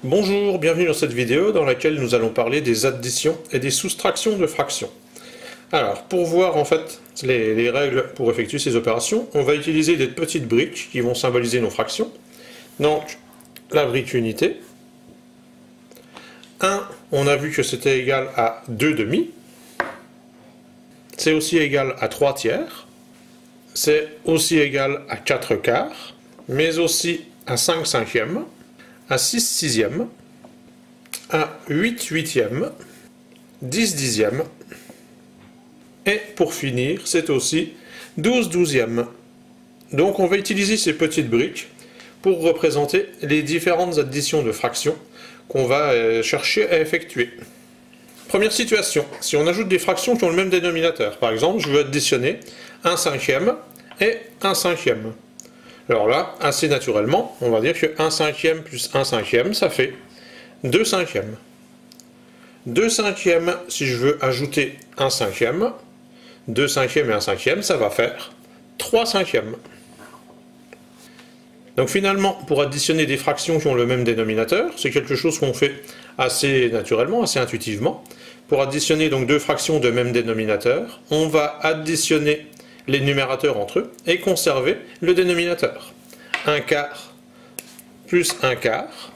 Bonjour, bienvenue dans cette vidéo dans laquelle nous allons parler des additions et des soustractions de fractions. Alors, pour voir en fait les règles pour effectuer ces opérations, on va utiliser des petites briques qui vont symboliser nos fractions. Donc, la brique unité. 1, on a vu que c'était égal à 2 demi. C'est aussi égal à 3 tiers. C'est aussi égal à 4 quarts, mais aussi à 5 cinquièmes, à 6 sixièmes, à 8 huitièmes, 10 dixièmes, et pour finir, c'est aussi 12 douzièmes. Donc on va utiliser ces petites briques pour représenter les différentes additions de fractions qu'on va chercher à effectuer. Première situation, si on ajoute des fractions qui ont le même dénominateur, par exemple, je veux additionner 1 cinquième et 1 cinquième. Alors là, assez naturellement, on va dire que 1 cinquième plus 1 cinquième, ça fait 2 cinquièmes. 2 cinquièmes, si je veux ajouter 1 cinquième, 2 cinquièmes et 1 cinquième, ça va faire 3 cinquièmes. Donc finalement, pour additionner des fractions qui ont le même dénominateur, c'est quelque chose qu'on fait assez naturellement, assez intuitivement. Pour additionner donc deux fractions de même dénominateur, on va additionner les numérateurs entre eux et conserver le dénominateur. 1 quart plus 1 quart,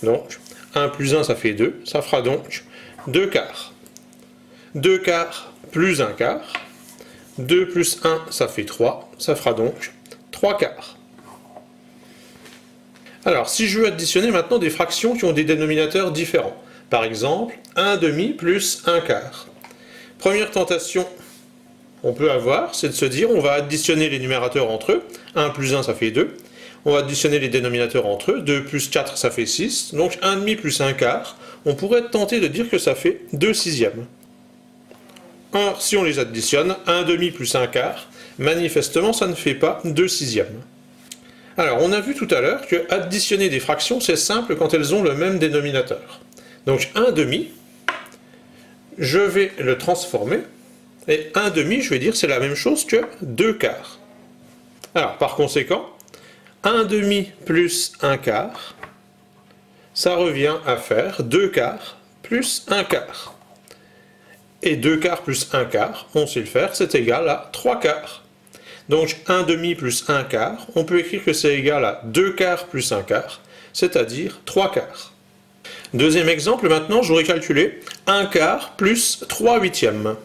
donc 1 plus 1 ça fait 2, ça fera donc 2 quarts. 2 quarts plus 1 quart, 2 plus 1 ça fait 3, ça fera donc 3 quarts. Alors si je veux additionner maintenant des fractions qui ont des dénominateurs différents, par exemple 1 demi plus 1 quart. Première tentation on peut avoir, c'est de se dire on va additionner les numérateurs entre eux, 1 plus 1 ça fait 2, on va additionner les dénominateurs entre eux, 2 plus 4 ça fait 6, donc 1 demi plus 1 quart, on pourrait tenter de dire que ça fait 2 sixièmes. Or, si on les additionne, 1 demi plus 1 quart, manifestement ça ne fait pas 2 sixièmes. Alors, on a vu tout à l'heure que additionner des fractions, c'est simple quand elles ont le même dénominateur. Donc 1 demi, je vais le transformer, et 1 demi, je vais dire c'est la même chose que 2 quarts. Alors, par conséquent, 1 demi plus 1 quart, ça revient à faire 2 quarts plus 1 quart. Et 2 quarts plus 1 quart, on sait le faire, c'est égal à 3 quarts. Donc 1 demi plus 1 quart, on peut écrire que c'est égal à 2 quarts plus 1 quart, c'est-à-dire 3 quarts. Deuxième exemple, maintenant, j'aurais calculé 1 quart plus 3 huitièmes.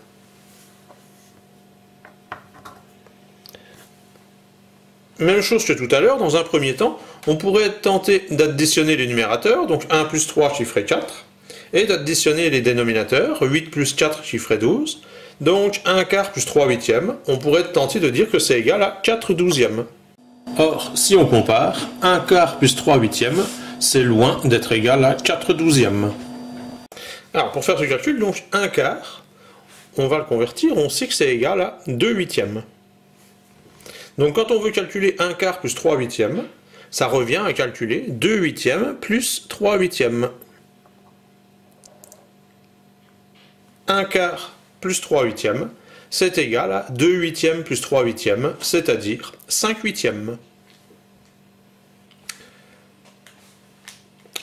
Même chose que tout à l'heure, dans un premier temps, on pourrait tenter d'additionner les numérateurs, donc 1 plus 3 qui ferait 4, et d'additionner les dénominateurs, 8 plus 4 qui ferait 12, donc 1 quart plus 3 huitièmes, on pourrait tenter de dire que c'est égal à 4 douzièmes. Or, si on compare, 1 quart plus 3 huitièmes, c'est loin d'être égal à 4 douzièmes. Alors, pour faire ce calcul, donc 1 quart, on va le convertir, on sait que c'est égal à 2 huitièmes. Donc quand on veut calculer 1 quart plus 3 huitièmes, ça revient à calculer 2 huitièmes plus 3 huitièmes. 1 quart plus 3 huitièmes, c'est égal à 2 huitièmes plus 3 huitièmes, c'est-à-dire 5 huitièmes.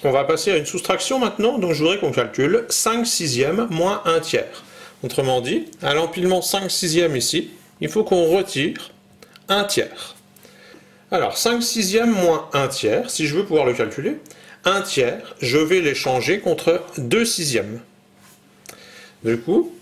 On va passer à une soustraction maintenant, donc je voudrais qu'on calcule 5 sixièmes moins 1 tiers. Autrement dit, à l'empilement 5 sixièmes ici, il faut qu'on retire 1 tiers. Alors, 5 sixièmes moins 1 tiers, si je veux pouvoir le calculer, 1 tiers, je vais l'échanger contre 2 sixièmes. Du coup,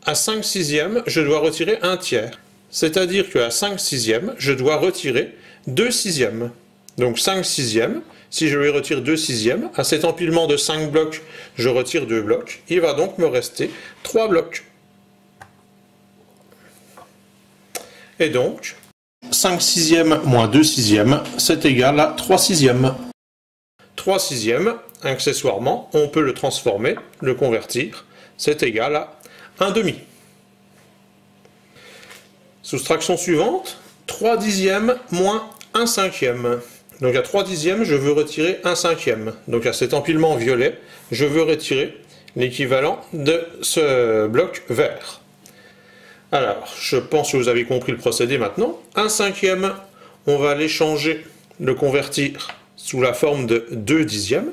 à 5 sixièmes, je dois retirer 1 tiers. C'est-à-dire qu'à 5 sixièmes, je dois retirer 2 sixièmes. Donc 5 sixièmes, si je lui retire 2 sixièmes, à cet empilement de 5 blocs, je retire 2 blocs. Il va donc me rester 3 blocs. Et donc, 5 sixièmes moins 2 sixièmes, c'est égal à 3 sixièmes. 3 sixièmes, accessoirement, on peut le transformer, le convertir, c'est égal à 1 demi. Soustraction suivante, 3 dixièmes moins 1 cinquième. Donc à 3 dixièmes, je veux retirer 1 cinquième. Donc à cet empilement violet, je veux retirer l'équivalent de ce bloc vert. Alors, je pense que vous avez compris le procédé maintenant. 1 cinquième, on va l'échanger, le convertir sous la forme de 2 dixièmes.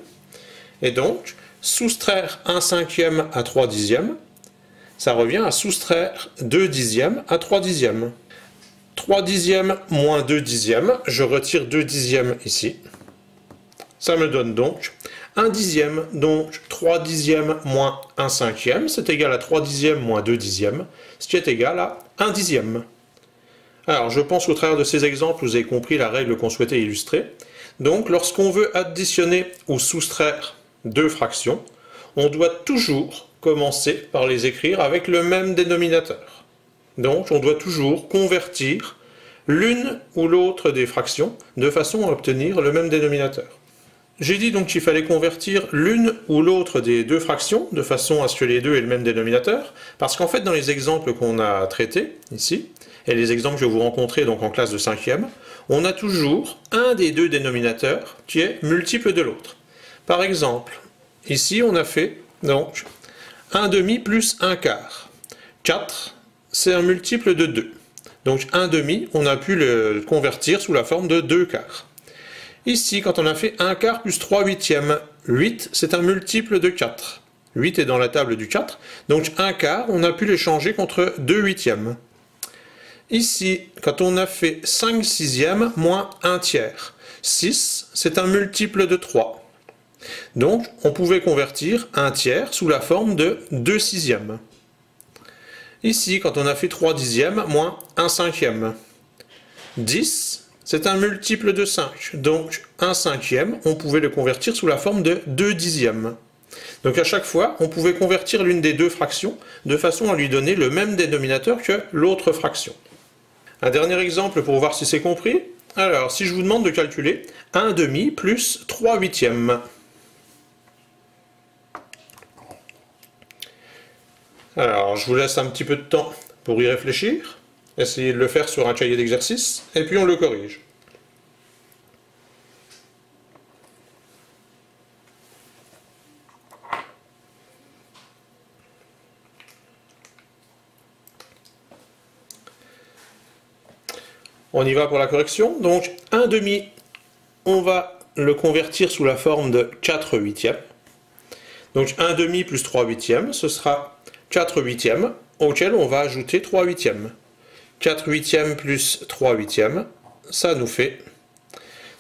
Et donc, soustraire 1 cinquième à 3 dixièmes, ça revient à soustraire 2 dixièmes à 3 dixièmes. 3 dixièmes moins 2 dixièmes, je retire 2 dixièmes ici. Ça me donne donc 1 dixième, donc 3 dixièmes moins 1 cinquième, c'est égal à 3 dixièmes moins 2 dixièmes, ce qui est égal à 1 dixième. Alors, je pense qu'au travers de ces exemples, vous avez compris la règle qu'on souhaitait illustrer. Donc, lorsqu'on veut additionner ou soustraire deux fractions, on doit toujours commencer par les écrire avec le même dénominateur. Donc, on doit toujours convertir l'une ou l'autre des fractions de façon à obtenir le même dénominateur. J'ai dit donc qu'il fallait convertir l'une ou l'autre des deux fractions de façon à ce que les deux aient le même dénominateur, parce qu'en fait, dans les exemples qu'on a traités ici, et les exemples que vous rencontrez donc en classe de 5e, on a toujours un des deux dénominateurs qui est multiple de l'autre. Par exemple, ici on a fait donc 1 demi plus 1 quart. 4, c'est un multiple de 2. Donc 1 demi, on a pu le convertir sous la forme de 2 quarts. Ici, quand on a fait 1 quart plus 3 huitièmes, 8, c'est un multiple de 4. 8 est dans la table du 4, donc 1 quart, on a pu l'échanger contre 2 huitièmes. Ici, quand on a fait 5 sixièmes moins 1 tiers, 6, c'est un multiple de 3. Donc, on pouvait convertir 1 tiers sous la forme de 2 sixièmes. Ici, quand on a fait 3 dixièmes moins 1 cinquième, 10, c'est un multiple de 5. Donc, 1 cinquième, on pouvait le convertir sous la forme de 2 dixièmes. Donc, à chaque fois, on pouvait convertir l'une des deux fractions de façon à lui donner le même dénominateur que l'autre fraction. Un dernier exemple pour voir si c'est compris. Alors, si je vous demande de calculer 1 demi plus 3 huitièmes. Alors, je vous laisse un petit peu de temps pour y réfléchir. Essayez de le faire sur un cahier d'exercice, et puis on le corrige. On y va pour la correction. Donc, 1 demi, on va le convertir sous la forme de 4 huitièmes. Donc, 1 demi plus 3 huitièmes, ce sera 4 huitièmes, auquel on va ajouter 3 huitièmes. 4 huitièmes plus 3 huitièmes, ça nous fait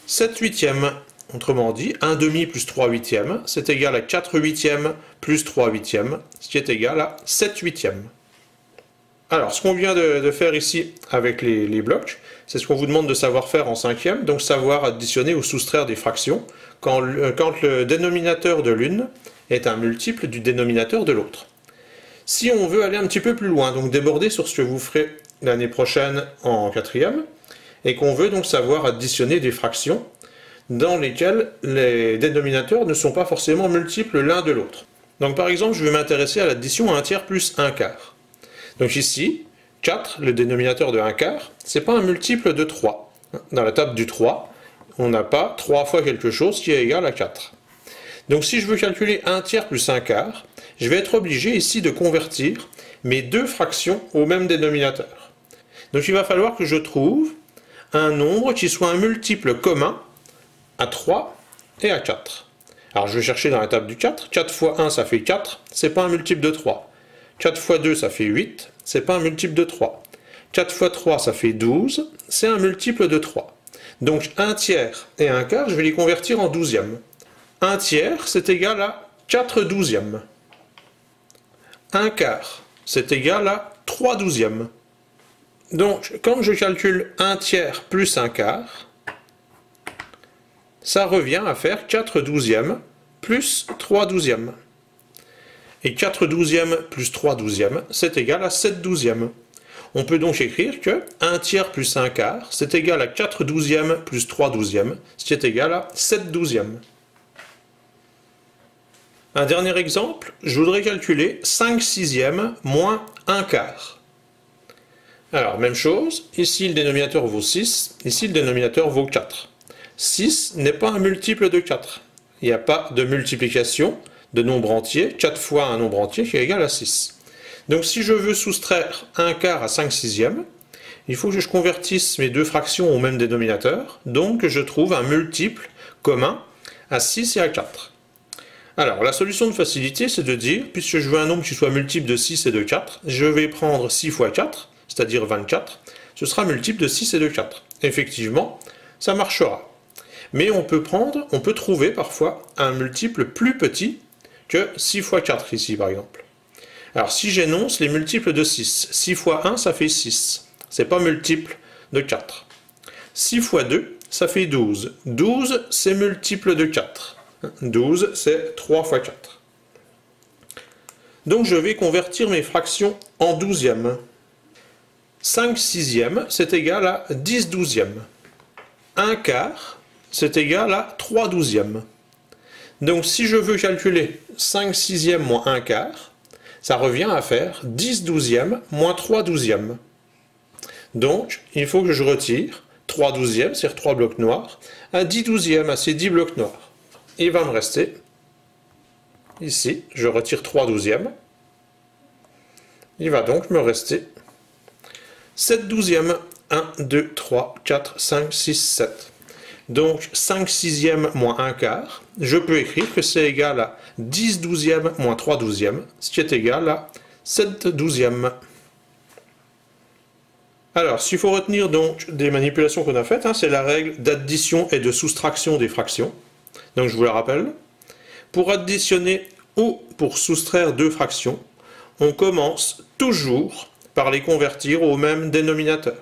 7 huitièmes. Autrement dit, 1 demi plus 3 huitièmes, c'est égal à 4 huitièmes plus 3 huitièmes, ce qui est égal à 7 huitièmes. Alors, ce qu'on vient de faire ici avec les blocs, c'est ce qu'on vous demande de savoir faire en 5e, donc savoir additionner ou soustraire des fractions quand le dénominateur de l'une est un multiple du dénominateur de l'autre. Si on veut aller un petit peu plus loin, donc déborder sur ce que vous ferez l'année prochaine en 4e, et qu'on veut donc savoir additionner des fractions dans lesquelles les dénominateurs ne sont pas forcément multiples l'un de l'autre. Donc par exemple, je vais m'intéresser à l'addition à 1 tiers plus 1 quart. Donc ici, 4, le dénominateur de 1 quart, c'est pas un multiple de 3. Dans la table du 3, on n'a pas 3 fois quelque chose qui est égal à 4. Donc si je veux calculer 1 tiers plus 1 quart, je vais être obligé ici de convertir mes deux fractions au même dénominateur. Donc il va falloir que je trouve un nombre qui soit un multiple commun à 3 et à 4. Alors je vais chercher dans la table du 4. 4 fois 1, ça fait 4, c'est pas un multiple de 3. 4 fois 2, ça fait 8, c'est pas un multiple de 3. 4 fois 3, ça fait 12, c'est un multiple de 3. Donc 1 tiers et 1 quart, je vais les convertir en douzièmes. 1 tiers, c'est égal à 4 douzièmes. 1 quart, c'est égal à 3 douzièmes. Donc, quand je calcule 1 tiers plus 1 quart, ça revient à faire 4 douzièmes plus 3 douzièmes. Et 4 douzièmes plus 3 douzièmes, c'est égal à 7 douzièmes. On peut donc écrire que 1 tiers plus 1 quart, c'est égal à 4 douzièmes plus 3 douzièmes, ce qui est égal à 7 douzièmes. Un dernier exemple, je voudrais calculer 5 sixièmes moins 1 quart. Alors, même chose, ici le dénominateur vaut 6, ici le dénominateur vaut 4. 6 n'est pas un multiple de 4. Il n'y a pas de multiplication de nombre entier, 4 fois un nombre entier qui est égal à 6. Donc si je veux soustraire 1 quart à 5 sixièmes, il faut que je convertisse mes deux fractions au même dénominateur, donc je trouve un multiple commun à 6 et à 4. Alors, la solution de facilité, c'est de dire, puisque je veux un nombre qui soit multiple de 6 et de 4, je vais prendre 6 fois 4, c'est-à-dire 24, ce sera multiple de 6 et de 4. Effectivement, ça marchera. Mais on peut trouver parfois un multiple plus petit que 6 fois 4 ici, par exemple. Alors, si j'énonce les multiples de 6, 6 fois 1, ça fait 6. C'est pas multiple de 4. 6 fois 2, ça fait 12. 12, c'est multiple de 4. 12, c'est 3 fois 4. Donc, je vais convertir mes fractions en douzièmes. 5 sixièmes, c'est égal à 10 douzièmes. 1 quart, c'est égal à 3 douzièmes. Donc, si je veux calculer 5 sixièmes moins 1 quart, ça revient à faire 10 douzièmes moins 3 douzièmes. Donc, il faut que je retire 3 douzièmes, c'est-à-dire 3 blocs noirs, à 10 douzièmes, à ces 10 blocs noirs. Il va me rester, ici, je retire 3 douzièmes. Il va donc me rester 7 douzièmes. 1, 2, 3, 4, 5, 6, 7. Donc 5 sixièmes moins 1 quart, je peux écrire que c'est égal à 10 douzièmes moins 3 douzièmes, ce qui est égal à 7 douzièmes. Alors, ce qu'il faut retenir donc des manipulations qu'on a faites, c'est la règle d'addition et de soustraction des fractions. Donc je vous la rappelle. Pour additionner ou pour soustraire deux fractions, on commence toujours par les convertir au même dénominateur.